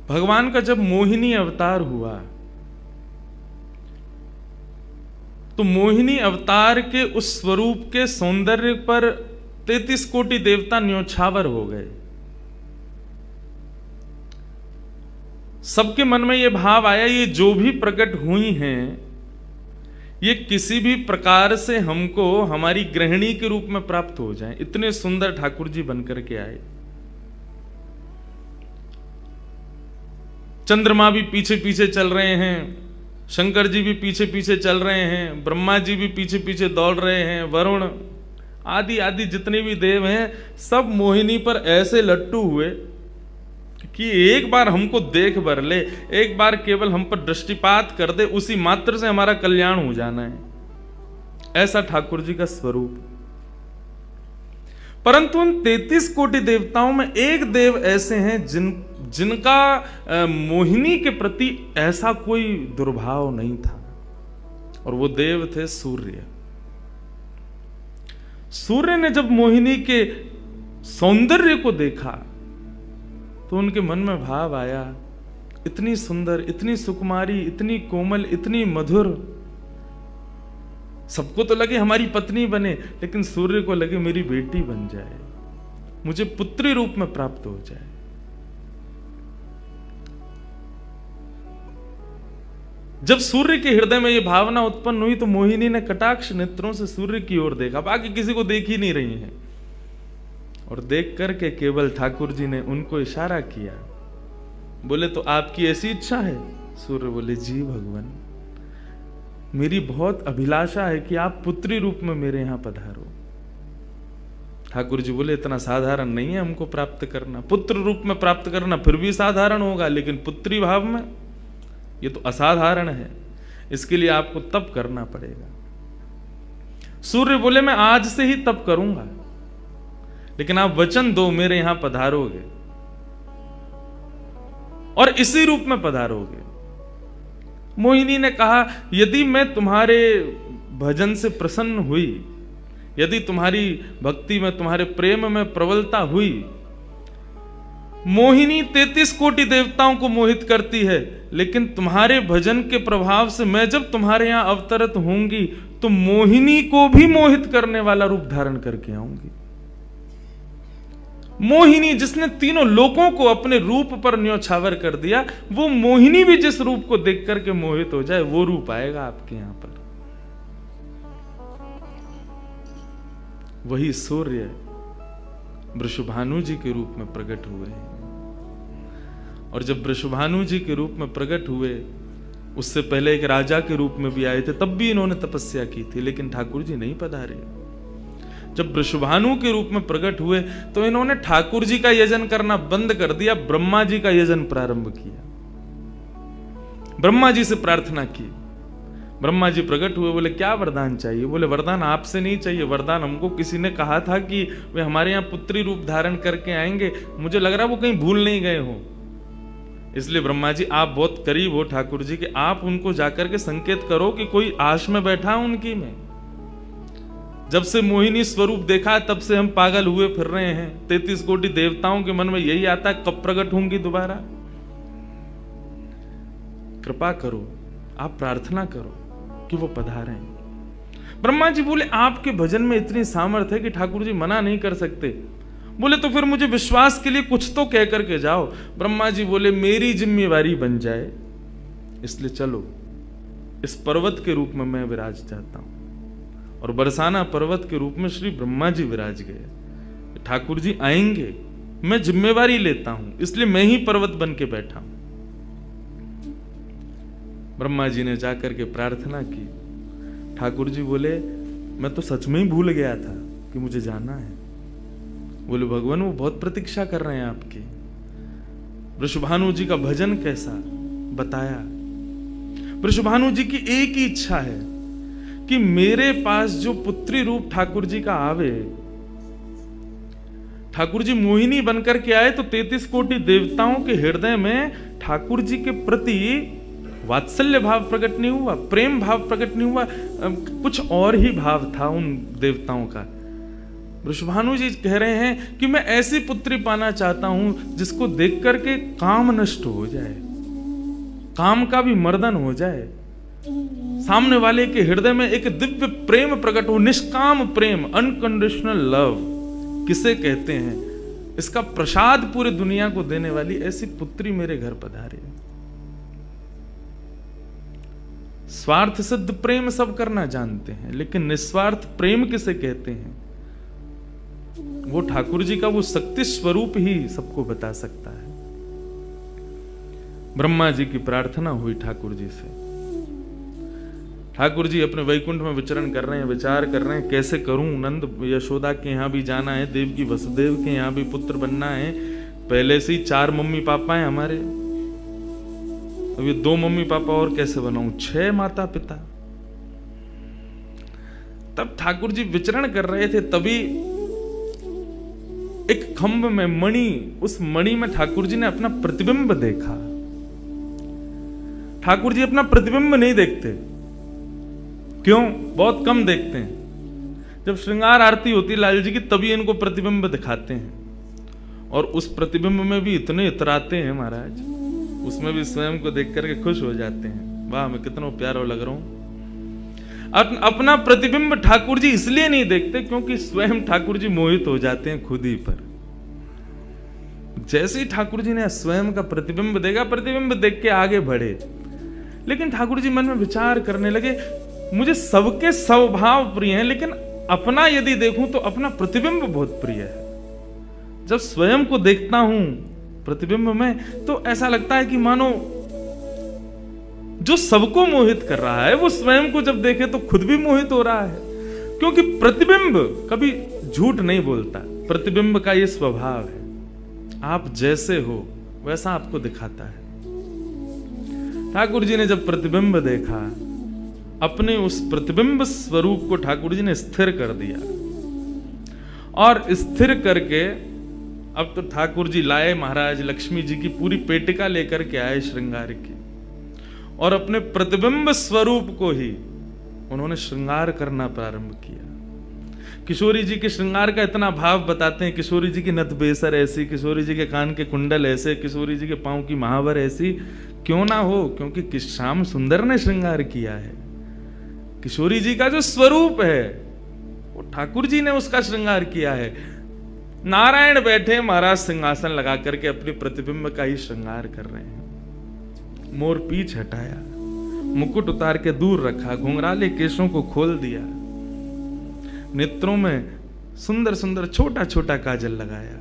भगवान का जब मोहिनी अवतार हुआ तो मोहिनी अवतार के उस स्वरूप के सौंदर्य पर 33 कोटि देवता न्योछावर हो गए। सबके मन में यह भाव आया, ये जो भी प्रकट हुई हैं ये किसी भी प्रकार से हमको हमारी गृहिणी के रूप में प्राप्त हो जाए। इतने सुंदर ठाकुर जी बनकर के आए। चंद्रमा भी पीछे पीछे चल रहे हैं, शंकर जी भी पीछे पीछे चल रहे हैं, ब्रह्मा जी भी पीछे पीछे दौड़ रहे हैं, वरुण आदि आदि जितने भी देव हैं सब मोहिनी पर ऐसे लट्टू हुए कि एक बार हमको देख बर ले, एक बार केवल हम पर दृष्टिपात कर दे, उसी मात्र से हमारा कल्याण हो जाना है। ऐसा ठाकुर जी का स्वरूप। परंतु उन 33 कोटि देवताओं में एक देव ऐसे हैं जिनका मोहिनी के प्रति ऐसा कोई दुर्भाव नहीं था, और वो देव थे सूर्य। सूर्य ने जब मोहिनी के सौंदर्य को देखा तो उनके मन में भाव आया, इतनी सुंदर, इतनी सुकुमारी, इतनी कोमल, इतनी मधुर। सबको तो लगे हमारी पत्नी बने, लेकिन सूर्य को लगे मेरी बेटी बन जाए, मुझे पुत्री रूप में प्राप्त हो जाए। जब सूर्य के हृदय में यह भावना उत्पन्न हुई तो मोहिनी ने कटाक्ष नेत्रों से सूर्य की ओर देखा, बाकी किसी को देख ही नहीं रही है, और देख करके केवल ठाकुर जी ने उनको इशारा किया। बोले तो आपकी ऐसी इच्छा है? सूर्य बोले जी भगवान, मेरी बहुत अभिलाषा है कि आप पुत्री रूप में मेरे यहां पधारो। ठाकुर जी बोले इतना साधारण नहीं है हमको प्राप्त करना, पुत्र रूप में प्राप्त करना फिर भी साधारण होगा, लेकिन पुत्री भाव में ये तो असाधारण है, इसके लिए आपको तप करना पड़ेगा। सूर्य बोले मैं आज से ही तप करूंगा, लेकिन आप वचन दो मेरे यहां पधारोगे और इसी रूप में पधारोगे। मोहिनी ने कहा यदि मैं तुम्हारे भजन से प्रसन्न हुई, यदि तुम्हारी भक्ति में, तुम्हारे प्रेम में प्रबलता हुई, मोहिनी 33 कोटि देवताओं को मोहित करती है, लेकिन तुम्हारे भजन के प्रभाव से मैं जब तुम्हारे यहां अवतरित होंगी तो मोहिनी को भी मोहित करने वाला रूप धारण करके आऊंगी। मोहिनी जिसने तीनों लोकों को अपने रूप पर न्योछावर कर दिया, वो मोहिनी भी जिस रूप को देख करके मोहित हो जाए, वो रूप आएगा आपके यहां पर। वही सूर्य वृषभानु जी के रूप में प्रकट हुए हैं, और जब वृषभानु जी के रूप में प्रकट हुए, उससे पहले एक राजा के रूप में भी आए थे, तब भी इन्होंने तपस्या की थी, लेकिन ठाकुर जी नहीं पधारे। जब वृषभानु के रूप में प्रकट हुए तो इन्होंने ठाकुर जी का यजन करना बंद कर दिया, ब्रह्मा जी का यजन प्रारंभ किया, ब्रह्मा जी से प्रार्थना की। ब्रह्मा जी प्रकट हुए, बोले क्या वरदान चाहिए? बोले वरदान आपसे नहीं चाहिए, वरदान हमको किसी ने कहा था कि वे हमारे यहाँ पुत्री रूप धारण करके आएंगे, मुझे लग रहा है वो कहीं भूल नहीं गए हो, इसलिए ब्रह्मा जी आप बहुत करीब हो ठाकुर जी के, आप उनको जाकर के संकेत करो कि कोई आश में बैठा है उनकी में। जब से मोहिनी स्वरूप देखा तब से हम पागल हुए फिर रहे हैं, 33 कोटि देवताओं के मन में यही आता है कब प्रकट होंगी दोबारा। कृपा करो, आप प्रार्थना करो कि वो पधारें। ब्रह्मा जी बोले आपके भजन में इतनी सामर्थ्य है कि ठाकुर जी मना नहीं कर सकते। बोले तो फिर मुझे विश्वास के लिए कुछ तो कह करके जाओ। ब्रह्मा जी बोले मेरी जिम्मेवारी बन जाए, इसलिए चलो इस पर्वत के रूप में मैं विराज जाता हूं। और बरसाना पर्वत के रूप में श्री ब्रह्मा जी विराज गए। ठाकुर जी आएंगे, मैं जिम्मेवारी लेता हूं, इसलिए मैं ही पर्वत बन के बैठा हूं। ब्रह्मा जी ने जाकर के प्रार्थना की। ठाकुर जी बोले मैं तो सच में ही भूल गया था कि मुझे जाना है। बोले भगवान वो बहुत प्रतीक्षा कर रहे हैं आपकी। वृषभानु जी का भजन कैसा बताया। वृषभानु जी की एक ही इच्छा है कि मेरे पास जो पुत्री रूप ठाकुर जी का आवे, ठाकुर जी मोहिनी बनकर के आए तो 33 कोटि देवताओं के हृदय में ठाकुर जी के प्रति वात्सल्य भाव प्रकट नहीं हुआ, प्रेम भाव प्रकट नहीं हुआ, कुछ और ही भाव था उन देवताओं का। वृषभानु जी कह रहे हैं कि मैं ऐसी पुत्री पाना चाहता हूं जिसको देख करके काम नष्ट हो जाए, काम का भी मर्दन हो जाए, सामने वाले के हृदय में एक दिव्य प्रेम प्रकट हो, निष्काम प्रेम, अनकंडीशनल लव किसे कहते हैं, इसका प्रसाद पूरे दुनिया को देने वाली ऐसी पुत्री मेरे घर पधारे। स्वार्थ सिद्ध प्रेम सब करना जानते हैं, लेकिन निस्वार्थ प्रेम किसे कहते हैं, वो ठाकुर जी का वो शक्ति स्वरूप ही सबको बता सकता है। ब्रह्मा जी की प्रार्थना हुई ठाकुर जी से। ठाकुर जी अपने वैकुंठ में विचरण कर रहे हैं, विचार कर रहे हैं कैसे करूं, नंद यशोदा के यहां भी जाना है, देवकी वसुदेव के यहां भी पुत्र बनना है, पहले से ही 4 मम्मी पापा हैं हमारे, अब ये 2 मम्मी पापा और कैसे बनाऊं, 6 माता पिता। तब ठाकुर जी विचरण कर रहे थे, तभी एक खंभ में मणि, उस मणि में ठाकुर जी ने अपना प्रतिबिंब देखा। ठाकुर जी अपना प्रतिबिंब नहीं देखते, क्यों? बहुत कम देखते हैं। जब श्रृंगार आरती होती है लाल जी की, तभी इनको प्रतिबिंब दिखाते हैं, और उस प्रतिबिंब में भी इतने इतराते हैं महाराज, उसमें भी स्वयं को देख करके खुश हो जाते हैं, वाह मैं कितना प्यारा लग रहा हूं। अपना प्रतिबिंब ठाकुर जी इसलिए नहीं देखते क्योंकि स्वयं ठाकुर जी मोहित हो जाते हैं खुद ही पर। जैसे ही ठाकुर जी ने स्वयं का प्रतिबिंब देखा, प्रतिबिंब देख के आगे बढ़े, लेकिन ठाकुर जी मन में विचार करने लगे, मुझे सबके स्वभाव प्रिय हैं, लेकिन अपना यदि देखूं तो अपना प्रतिबिंब बहुत प्रिय है। जब स्वयं को देखता हूं प्रतिबिंब में, तो ऐसा लगता है कि मानो जो सबको मोहित कर रहा है वो स्वयं को जब देखे तो खुद भी मोहित हो रहा है, क्योंकि प्रतिबिंब कभी झूठ नहीं बोलता। प्रतिबिंब का ये स्वभाव है, आप जैसे हो वैसा आपको दिखाता है। ठाकुर जी ने जब प्रतिबिंब देखा, अपने उस प्रतिबिंब स्वरूप को ठाकुर जी ने स्थिर कर दिया, और स्थिर करके अब तो ठाकुर जी लाए महाराज लक्ष्मी जी की पूरी पेटिका लेकर के आए श्रृंगार की, और अपने प्रतिबिंब स्वरूप को ही उन्होंने श्रृंगार करना प्रारंभ किया। किशोरी जी के श्रृंगार का इतना भाव बताते हैं, किशोरी जी की नथ बेसर ऐसी, किशोरी जी के कान के कुंडल ऐसे, किशोरी जी के पांव की महावर ऐसी, क्यों ना हो, क्योंकि श्याम सुंदर ने श्रृंगार किया है। किशोरी जी का जो स्वरूप है वो ठाकुर जी ने उसका श्रृंगार किया है। नारायण बैठे महाराज सिंहासन लगा करके अपने प्रतिबिंब का ही श्रृंगार कर रहे हैं। मोर पीछ हटाया, मुकुट उतार के दूर रखा, घुंघराले केशों को खोल दिया, नेत्रों में सुंदर सुंदर छोटा छोटा काजल लगाया,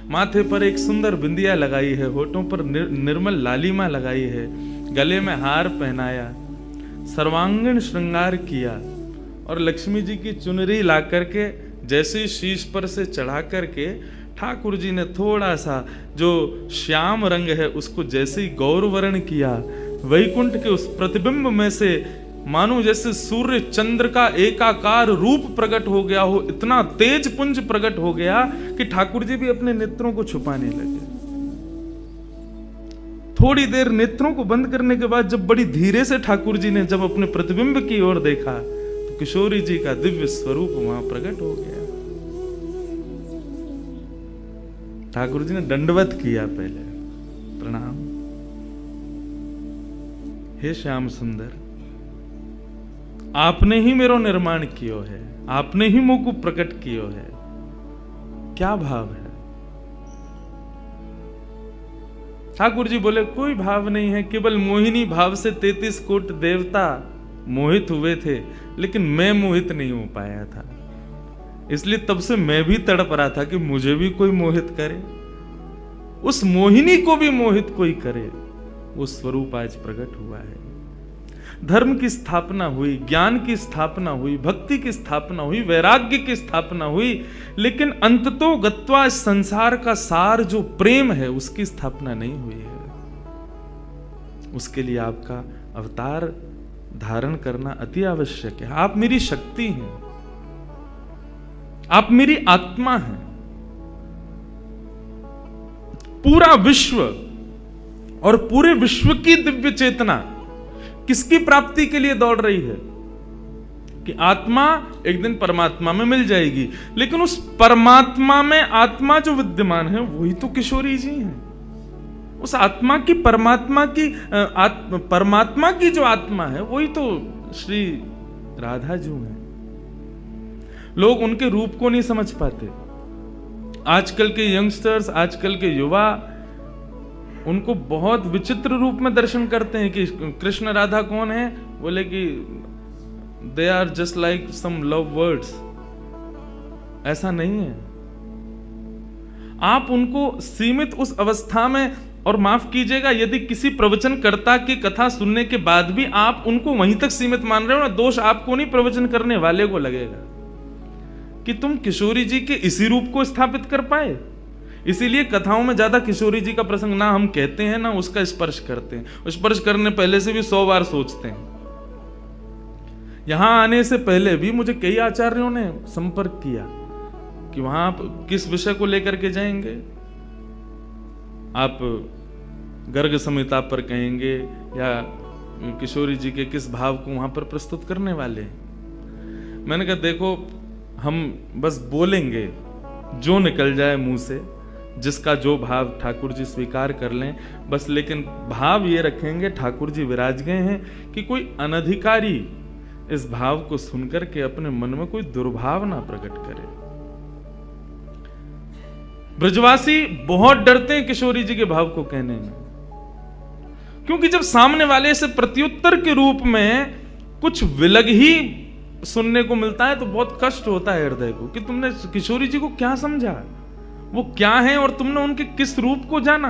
माथे पर एक सुंदर बिंदिया लगाई है, होठों पर निर्मल लालिमा लगाई है, गले में हार पहनाया, सर्वांगीण श्रृंगार किया, और लक्ष्मी जी की चुनरी ला करके जैसे शीश पर से चढ़ा करके ठाकुर जी ने थोड़ा सा जो श्याम रंग है उसको जैसे ही गौरवर्ण किया, वैकुंठ के उस प्रतिबिंब में से मानो जैसे सूर्य चंद्र का एकाकार रूप प्रकट हो गया हो, इतना तेज पुंज प्रकट हो गया कि ठाकुर जी भी अपने नेत्रों को छुपाने लगे। थोड़ी देर नेत्रों को बंद करने के बाद जब बड़ी धीरे से ठाकुर जी ने जब अपने प्रतिबिंब की ओर देखा, तो किशोरी जी का दिव्य स्वरूप वहां प्रकट हो गया। ठाकुर जी ने दंडवत किया, पहले प्रणाम, हे श्याम सुंदर, आपने ही मेरो निर्माण कियो है, आपने ही मोह को प्रकट कियो है। क्या भाव है? ठाकुर जी बोले कोई भाव नहीं है, केवल मोहिनी भाव से 33 कोट देवता मोहित हुए थे, लेकिन मैं मोहित नहीं हो पाया था, इसलिए तब से मैं भी तड़प रहा था कि मुझे भी कोई मोहित करे, उस मोहिनी को भी मोहित कोई करे। वो स्वरूप आज प्रकट हुआ है। धर्म की स्थापना हुई, ज्ञान की स्थापना हुई, भक्ति की स्थापना हुई, वैराग्य की स्थापना हुई, लेकिन अंततो गत्वा संसार का सार जो प्रेम है उसकी स्थापना नहीं हुई है। उसके लिए आपका अवतार धारण करना अति आवश्यक है। आप मेरी शक्ति हैं, आप मेरी आत्मा हैं। पूरा विश्व और पूरे विश्व की दिव्य चेतना किसकी प्राप्ति के लिए दौड़ रही है? कि आत्मा एक दिन परमात्मा में मिल जाएगी, लेकिन उस परमात्मा में आत्मा जो विद्यमान है वही तो किशोरी जी हैं। उस आत्मा की परमात्मा की जो आत्मा है वही तो श्री राधा जी हैं। लोग उनके रूप को नहीं समझ पाते। आजकल के यंगस्टर्स, आजकल के युवा उनको बहुत विचित्र रूप में दर्शन करते हैं कि कृष्ण राधा कौन है, बोले कि they are just like some love words. ऐसा नहीं है। आप उनको सीमित उस अवस्था में, और माफ कीजिएगा यदि किसी प्रवचनकर्ता की कथा सुनने के बाद भी आप उनको वहीं तक सीमित मान रहे हो ना, दोष आपको नहीं, प्रवचन करने वाले को लगेगा कि तुम किशोरी जी के इसी रूप को स्थापित कर पाए। इसीलिए कथाओं में ज्यादा किशोरी जी का प्रसंग ना हम कहते हैं ना उसका स्पर्श करते हैं। स्पर्श करने पहले से भी 100 बार सोचते हैं। यहां आने से पहले भी मुझे कई आचार्यों ने संपर्क किया कि वहां आप किस विषय को लेकर के जाएंगे, आप गर्ग संहिता पर कहेंगे या किशोरी जी के किस भाव को वहां पर प्रस्तुत करने वाले हैं। मैंने कहा देखो, हम बस बोलेंगे जो निकल जाए मुंह से, जिसका जो भाव ठाकुर जी स्वीकार कर लें बस, लेकिन भाव ये रखेंगे ठाकुर जी विराज गए हैं कि कोई अनधिकारी इस भाव को सुनकर के अपने मन में कोई दुर्भाव ना प्रकट करे। ब्रजवासी बहुत डरते हैं किशोरी जी के भाव को कहने में, क्योंकि जब सामने वाले से प्रत्युत्तर के रूप में कुछ विलग ही सुनने को मिलता है तो बहुत कष्ट होता है हृदय को कि तुमने किशोरी जी को क्या समझा, वो क्या है और तुमने उनके किस रूप को जाना।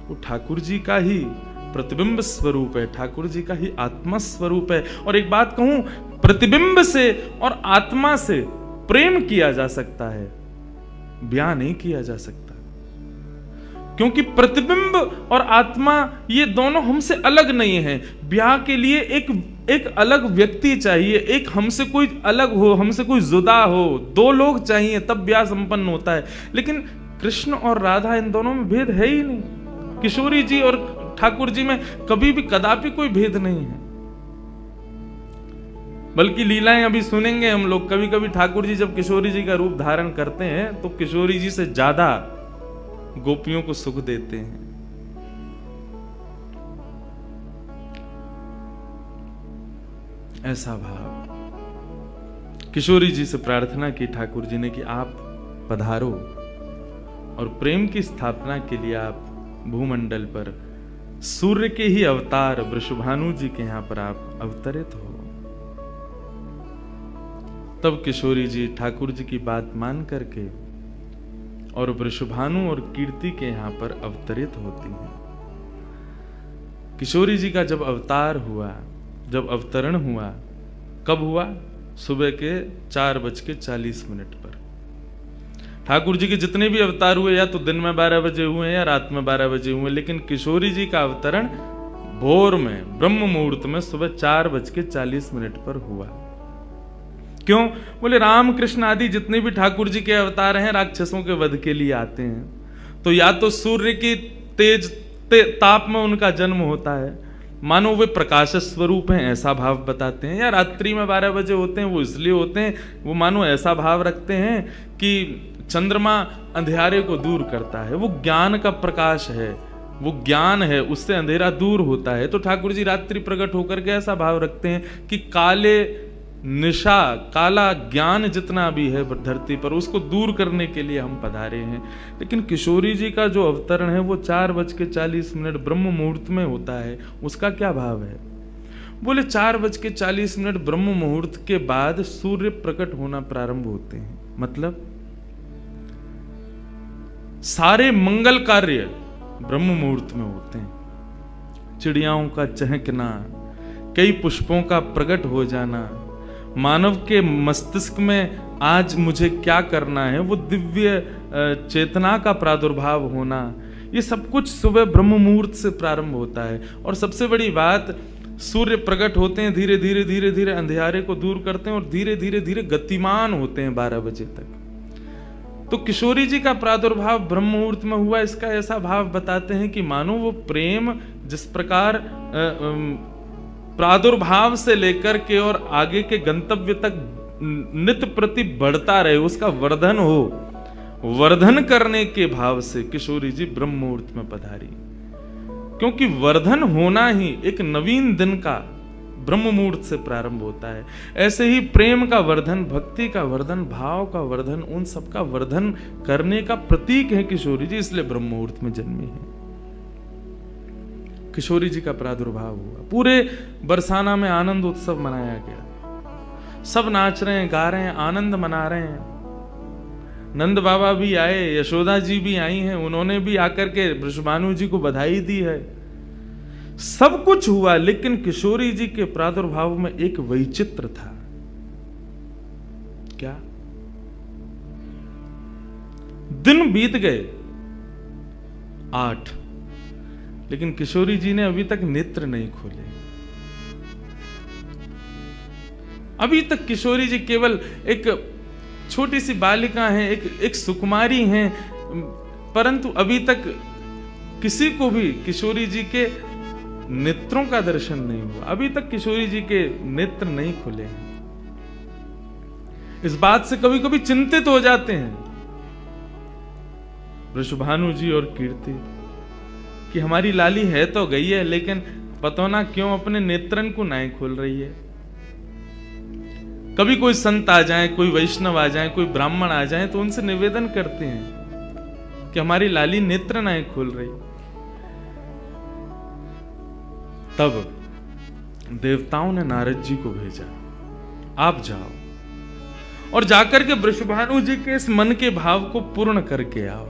वो ठाकुर जी का ही प्रतिबिंब स्वरूप है, ठाकुर जी का ही आत्मा स्वरूप है। और एक बात कहूं, प्रतिबिंब से और आत्मा से प्रेम किया जा सकता है, ब्याह नहीं किया जा सकता, क्योंकि प्रतिबिंब और आत्मा ये दोनों हमसे अलग नहीं है। ब्याह के लिए एक अलग व्यक्ति चाहिए, एक हमसे कोई अलग हो, हमसे कोई जुदा हो, 2 लोग चाहिए तब ब्याह संपन्न होता है। लेकिन कृष्ण और राधा, इन दोनों में भेद है ही नहीं। किशोरी जी और ठाकुर जी में कभी भी कदापि कोई भेद नहीं है। बल्कि लीलाएं अभी सुनेंगे हम लोग, कभी कभी ठाकुर जी जब किशोरी जी का रूप धारण करते हैं तो किशोरी जी से ज्यादा गोपियों को सुख देते हैं। ऐसा भाव किशोरी जी से प्रार्थना की ठाकुर जी ने कि आप पधारो और प्रेम की स्थापना के लिए आप भूमंडल पर सूर्य के ही अवतार वृषभानु जी के यहां पर आप अवतरित हो। तब किशोरी जी ठाकुर जी की बात मान करके और वृषभानु और कीर्ति के यहां पर अवतरित होती हैं। किशोरी जी का जब अवतार हुआ, जब अवतरण हुआ, कब हुआ? सुबह के 4:40 पर। ठाकुर जी के जितने भी अवतार हुए या तो दिन में 12 बजे हुए या रात में 12 बजे हुए, लेकिन किशोरी जी का अवतरण भोर में ब्रह्म मुहूर्त में सुबह 4:40 पर हुआ। क्यों? बोले राम कृष्ण आदि जितने भी ठाकुर जी के अवतार हैं राक्षसों के वध के लिए आते हैं, तो या तो सूर्य की तेज ताप में उनका जन्म होता है, मानो वे प्रकाश स्वरूप हैं ऐसा भाव बताते हैं, या रात्रि में 12 बजे होते हैं, वो इसलिए होते हैं वो मानो ऐसा भाव रखते हैं कि चंद्रमा अंधेरे को दूर करता है, वो ज्ञान का प्रकाश है, वो ज्ञान है, उससे अंधेरा दूर होता है। तो ठाकुर जी रात्रि प्रकट होकर के ऐसा भाव रखते हैं कि काले निशा, काला ज्ञान जितना भी है धरती पर, उसको दूर करने के लिए हम पधारे हैं। लेकिन किशोरी जी का जो अवतरण है वो 4:40 ब्रह्म मुहूर्त में होता है। उसका क्या भाव है? बोले 4:40 ब्रह्म मुहूर्त के बाद सूर्य प्रकट होना प्रारंभ होते हैं। मतलब सारे मंगल कार्य ब्रह्म मुहूर्त में होते हैं। चिड़ियाओं का चहकना, कई पुष्पों का प्रकट हो जाना, मानव के मस्तिष्क में आज मुझे क्या करना है, वो दिव्य चेतना का प्रादुर्भाव होना, ये सब कुछ सुबह ब्रह्म मुहूर्त से प्रारंभ होता है। और सबसे बड़ी बात, सूर्य प्रकट होते हैं, धीरे धीरे धीरे धीरे अंधेरे को दूर करते हैं और धीरे धीरे धीरे गतिमान होते हैं 12 बजे तक। तो किशोरी जी का प्रादुर्भाव ब्रह्म मुहूर्त में हुआ, इसका ऐसा भाव बताते हैं कि मानो वो प्रेम जिस प्रकार प्रादुर्भाव से लेकर के और आगे के गंतव्य तक नित्य प्रति बढ़ता रहे, उसका वर्धन हो, वर्धन करने के भाव से किशोरी जी ब्रह्म मुहूर्त में पधारी। क्योंकि वर्धन होना ही एक नवीन दिन का ब्रह्म मुहूर्त से प्रारंभ होता है। ऐसे ही प्रेम का वर्धन, भक्ति का वर्धन, भाव का वर्धन, उन सब का वर्धन करने का प्रतीक है किशोरी जी, इसलिए ब्रह्म मुहूर्त में जन्मी है। किशोरी जी का प्रादुर्भाव हुआ, पूरे बरसाना में आनंद उत्सव मनाया गया, सब नाच रहे हैं, गा रहे हैं, आनंद मना रहे हैं। नंद बाबा भी आए, यशोदा जी भी आई हैं, उन्होंने भी आकर के वृषभानु जी को बधाई दी है। सब कुछ हुआ, लेकिन किशोरी जी के प्रादुर्भाव में एक वैचित्र था। क्या? दिन बीत गए 8, लेकिन किशोरी जी ने अभी तक नेत्र नहीं खोले। अभी तक किशोरी जी केवल एक छोटी सी बालिका हैं, एक सुकुमारी हैं, परंतु अभी तक किसी को भी किशोरी जी के नेत्रों का दर्शन नहीं हुआ। अभी तक किशोरी जी के नेत्र नहीं खुले हैं। इस बात से कभी कभी चिंतित हो जाते हैं वृषभानु जी और कीर्ति कि हमारी लाली है तो गई है, लेकिन पता ना क्यों अपने नेत्रन को नहीं खोल रही है। कभी कोई संत आ जाए, कोई वैष्णव आ जाए, कोई ब्राह्मण आ जाए, तो उनसे निवेदन करते हैं कि हमारी लाली नेत्र नहीं खोल रही। तब देवताओं ने नारद जी को भेजा, आप जाओ और जाकर के वृषभानु जी के इस मन के भाव को पूर्ण करके आओ,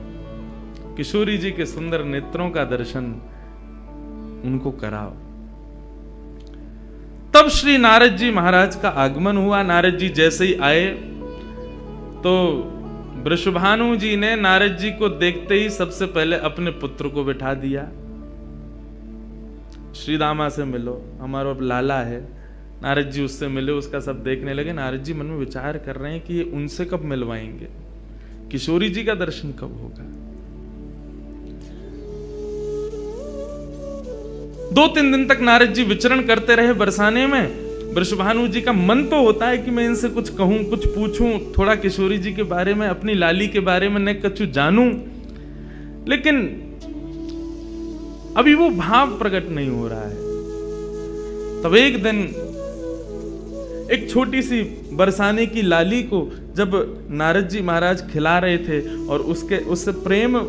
किशोरी जी के सुंदर नेत्रों का दर्शन उनको कराओ। तब श्री नारद जी महाराज का आगमन हुआ। नारद जी जैसे ही आए तो वृषभानु जी ने नारद जी को देखते ही सबसे पहले अपने पुत्र को बिठा दिया। श्री दामा से मिलो, हमारा लाला है। नारद जी उससे मिले, उसका सब देखने लगे। नारद जी मन में विचार कर रहे हैं कि ये उनसे कब मिलवाएंगे, किशोरी जी का दर्शन कब होगा। 2-3 दिन तक नारद जी विचरण करते रहे बरसाने में। वृषभानु जी का मन तो होता है कि मैं इनसे कुछ कहूं, कुछ पूछूं, थोड़ा किशोरी जी के बारे में, अपनी लाली के बारे में न कुछ जानूं, लेकिन अभी वो भाव प्रकट नहीं हो रहा है। तब एक दिन एक छोटी सी बरसाने की लाली को जब नारद जी महाराज खिला रहे थे और उससे प्रेम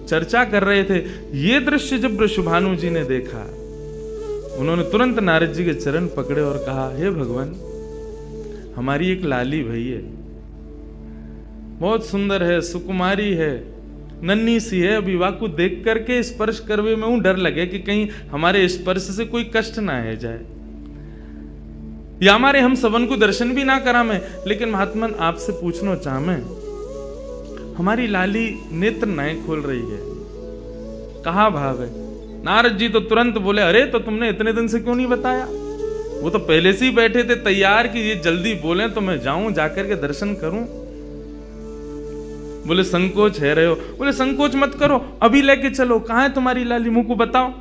चर्चा कर रहे थे, ये दृश्य जब वृषभानु जी ने देखा, उन्होंने तुरंत नारद जी के चरण पकड़े और कहा, हे भगवान, हमारी एक लाली भई है, बहुत सुंदर है, सुकुमारी है, नन्ही सी है, अभी वाकु देख करके स्पर्श करवे में डर लगे कि कहीं हमारे स्पर्श से कोई कष्ट ना है जाए, या हमारे हम सबन को दर्शन भी ना करा में। लेकिन महात्मन आपसे पूछना चाह मैं, हमारी लाली नेत्र नहीं खोल रही है, कहा भाव है? नारद जी तो तुरंत बोले, अरे तो तुमने इतने दिन से क्यों नहीं बताया? वो तो पहले से ही बैठे थे तैयार कि ये जल्दी बोले तो मैं जाऊं, जाकर के दर्शन करूं। बोले संकोच है रहे हो? बोले संकोच मत करो, अभी लेके चलो, कहां है तुम्हारी लाली, मुंह को बताओ।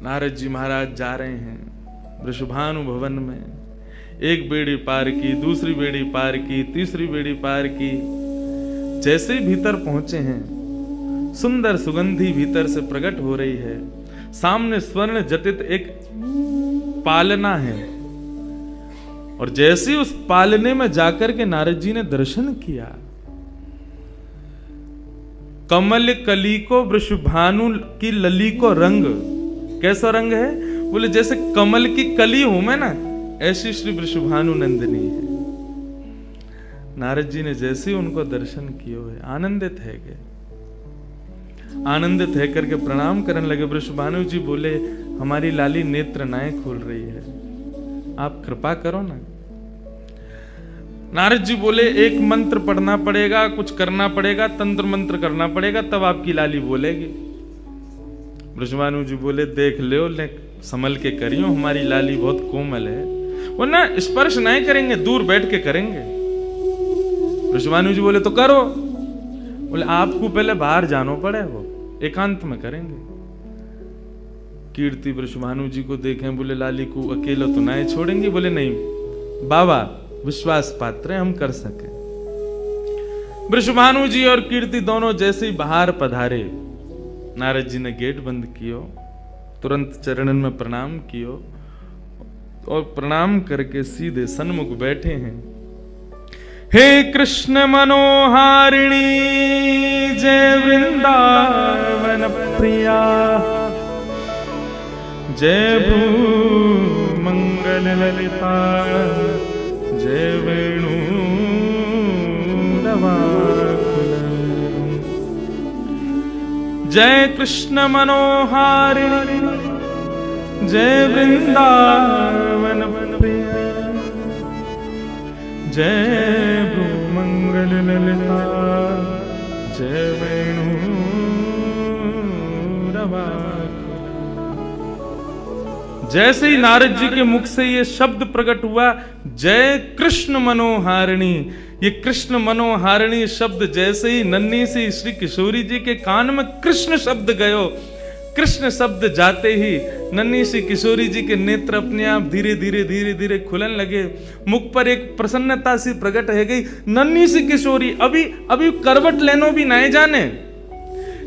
नारद जी महाराज जा रहे हैं वृषभानु भवन में। एक बेड़ी पार की, दूसरी बेड़ी पार की, तीसरी बेड़ी पार की। जैसे ही भीतर पहुंचे हैं, सुंदर सुगंधी भीतर से प्रकट हो रही है। सामने स्वर्ण जटित एक पालना है, और जैसे ही उस पालने में जाकर के नारद जी ने दर्शन किया, कमल कली को वृषभानु की लली को रंग, कैसा रंग है? बोले जैसे कमल की कली हूं मैं ना, ऐसी श्री वृषभानु नंदिनी है। नारद जी ने जैसे ही उनको दर्शन किए हुए आनंदित है गए, आनंदित है करके प्रणाम करने लगे। वृषभानु जी बोले, हमारी लाली नेत्र नाए खोल रही है, आप कृपा करो ना। नारद जी बोले, एक मंत्र पढ़ना पड़ेगा, कुछ करना पड़ेगा, तंत्र मंत्र करना पड़ेगा, तब आपकी लाली बोलेगी। वृषभानु जी बोले, देख लो, ले संभल के करियो, हमारी लाली बहुत कोमल है, वो ना स्पर्श नहीं करेंगे, दूर बैठ के करेंगे। वृषभानु जी बोले, तो करो। बोले आपको पहले बाहर जानो पड़े, वो एकांत में करेंगे। कीर्ति वृषभानु जी को देखें, बोले लाली को अकेला तो ना छोड़ेंगे? बोले नहीं बाबा, विश्वास पात्र है, हम कर सके। वृषभानु जी और कीर्ति दोनों जैसे ही बाहर पधारे, नारद जी ने गेट बंद कियो, तुरंत चरणन में प्रणाम कियो और प्रणाम करके सीधे सन्मुख बैठे हैं। हे कृष्ण मनोहारिणी जय वृंदावन प्रिया, जय भू मंगल ललिता, जय वेणु रवाकुल, जय कृष्ण मनोहारिणी जय वृंदावन प्रिया, जय भू मंगल ललिता, जय वेणु रवाकुल। जैसे ही नारद जी के मुख से ये शब्द प्रकट हुआ, जय कृष्ण मनोहारिणी, ये कृष्ण मनोहारिणी शब्द जैसे ही नन्ही सी श्री किशोरी जी के कान में कृष्ण शब्द गयो, कृष्ण शब्द जाते ही नन्ही सी किशोरी जी के नेत्र अपने आप धीरे धीरे धीरे धीरे खुलन लगे, मुख पर एक प्रसन्नता सी प्रकट है गई। नन्ही सी किशोरी अभी करवट लेनो भी नहीं जाने,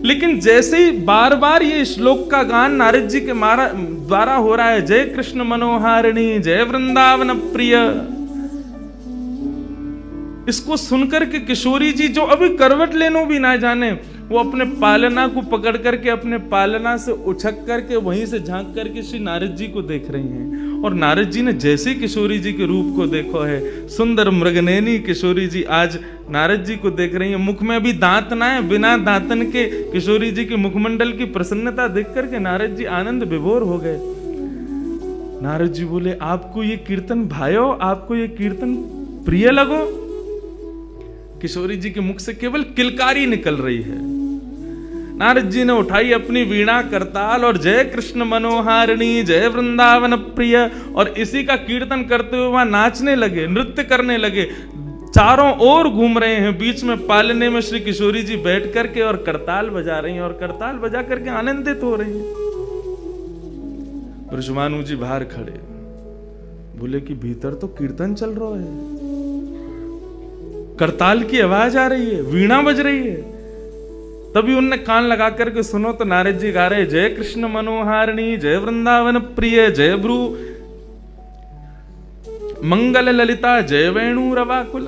लेकिन जैसे ही बार बार ये श्लोक का गान नारद जी के द्वारा हो रहा है, जय कृष्ण मनोहारिणी जय वृंदावन प्रिय, इसको सुनकर के किशोरी जी जो अभी करवट लेनो भी ना जाने, वो अपने पालना को पकड़ करके अपने पालना से उछक करके वहीं से झांक करके श्री नारद जी को देख रही हैं। और नारद जी ने जैसे किशोरी जी के रूप को देखो है, सुंदर मृगनयनी किशोरी जी आज नारद जी को देख रही है। मुख में अभी दांत ना है, बिना दांतन के किशोरी जी के मुखमंडल की प्रसन्नता देख करके नारद जी आनंद विभोर हो गए। नारद जी बोले, आपको ये कीर्तन भायो, आपको ये कीर्तन प्रिय लगो? किशोरी जी के मुख से केवल किलकारी निकल रही है। नारद जी ने उठाई अपनी वीणा करताल और जय कृष्ण मनोहारिणी जय वृंदावन प्रिय, और इसी का कीर्तन करते हुए वहां नाचने लगे, नृत्य करने लगे, चारों ओर घूम रहे हैं। बीच में पालने में श्री किशोरी जी बैठ करके और करताल बजा रही हैं और करताल बजा करके आनंदित हो रही हैं। वृषभानु जी बाहर खड़े, बोले कि भीतर तो कीर्तन चल रहा है, करताल की आवाज आ रही है, वीणा बज रही है। तभी उनने कान लगा करके सुनो तो नारद जी गा रहे, जय कृष्ण मनोहारिणी जय वृंदावन प्रिय, जय भ्रू मंगल ललिता, जय वेणु रवाकुल।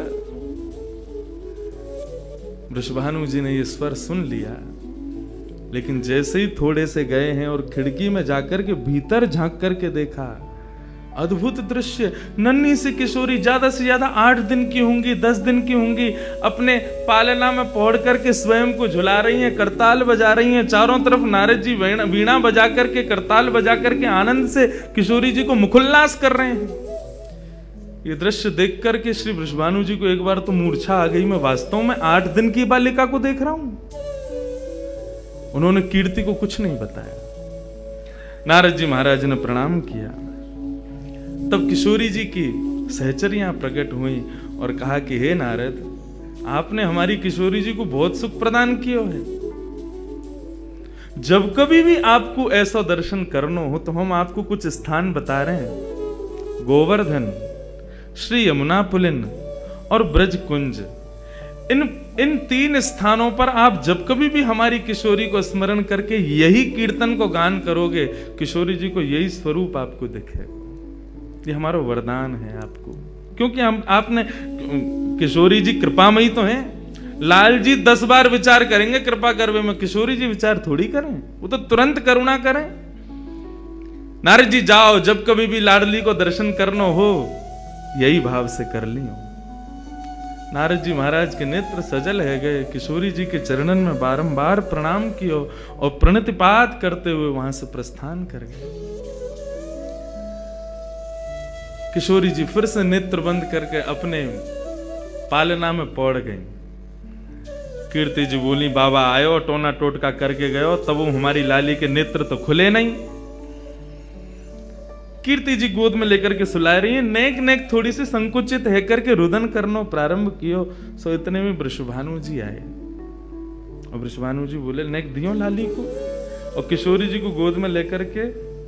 वृषभानु जी ने ये स्वर सुन लिया, लेकिन जैसे ही थोड़े से गए हैं और खिड़की में जाकर के भीतर झांक करके देखा, अद्भुत दृश्य। नन्ही सी किशोरी ज्यादा से ज्यादा 8 दिन की होंगी, 10 दिन की होंगी, अपने पालना में पौड़ करके स्वयं को झुला रही हैं, करताल बजा रही हैं। चारों तरफ नारद जी वीणा बजा करके करताल बजा करके आनंद से किशोरी जी को मुखोल्लास कर रहे हैं। ये दृश्य देख करके श्री वृषभानु जी को एक बार तो मूर्छा आ गई, मैं वास्तव में 8 दिन की बालिका को देख रहा हूं। उन्होंने कीर्ति को कुछ नहीं बताया। नारद जी महाराज ने प्रणाम किया, तब किशोरी जी की सहचरियां प्रकट हुई और कहा कि हे नारद, आपने हमारी किशोरी जी को बहुत सुख प्रदान किया है। जब कभी भी आपको ऐसा दर्शन करना हो तो हम आपको कुछ स्थान बता रहे हैं। गोवर्धन, श्री यमुना पुलिन और ब्रज कुंज, इन 3 स्थानों पर आप जब कभी भी हमारी किशोरी को स्मरण करके यही कीर्तन को गान करोगे, किशोरी जी को यही स्वरूप आपको दिखेगा। ये हमारा वरदान है आपको, क्योंकि आपने किशोरी जी कृपामयी तो हैं। लाल जी 10 बार विचार करेंगे कृपा करवे में, किशोरी जी विचार थोड़ी करें, वो तो तुरंत करुणा करें। नारद जी जाओ, जब कभी भी लाडली को दर्शन करना हो यही भाव से कर लियो। नारद जी महाराज के नेत्र सजल है गए, किशोरी जी के चरणन में बारंबार प्रणाम कियो और प्रणतिपात करते हुए वहां से प्रस्थान कर गए। किशोरी जी फिर से नेत्र बंद करके अपने पालना में पौड़ गई। कीर्ति जी बोली, बाबा आयो टोना टोटका करके गयो, तब वो हमारी लाली के नेत्र तो खुले नहीं। कीर्ति जी गोद में लेकर के सुला रही है, नेक नेक थोड़ी सी संकुचित है करके रुदन करना प्रारंभ कियो। सो इतने में वृषभानु जी आए और वृषभानु जी बोले, नेक दियो लाली को, और किशोरी जी को गोद में लेकर के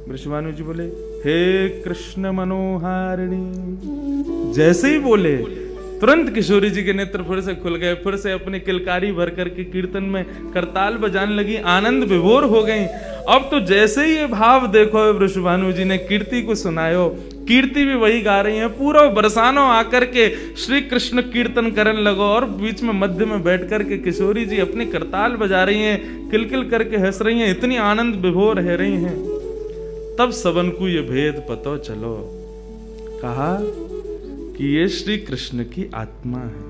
वृषभानु जी बोले, हे कृष्ण मनोहारिणी। जैसे ही बोले तुरंत किशोरी जी के नेत्र फिर से खुल गए, फिर से अपनी किलकारी भर करके कीर्तन में करताल बजाने लगी, आनंद विभोर हो गई। अब तो जैसे ही ये भाव देखो वृषभानु जी ने कीर्ति को सुनायो, कीर्ति भी वही गा रही है, पूरा बरसानो आकर के श्री कृष्ण कीर्तन करने लगो, और बीच में मध्य में बैठ करके किशोरी जी अपनी करताल बजा रही हैं, किलकिल करके हंस रही हैं, इतनी आनंद विभोर रह रही हैं। तब सबन को ये भेद पतो चलो, कहा कि ये श्री कृष्ण की आत्मा है,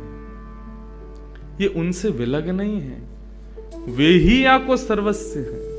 ये उनसे विलग नहीं है, वे ही आपको सर्वस्व है।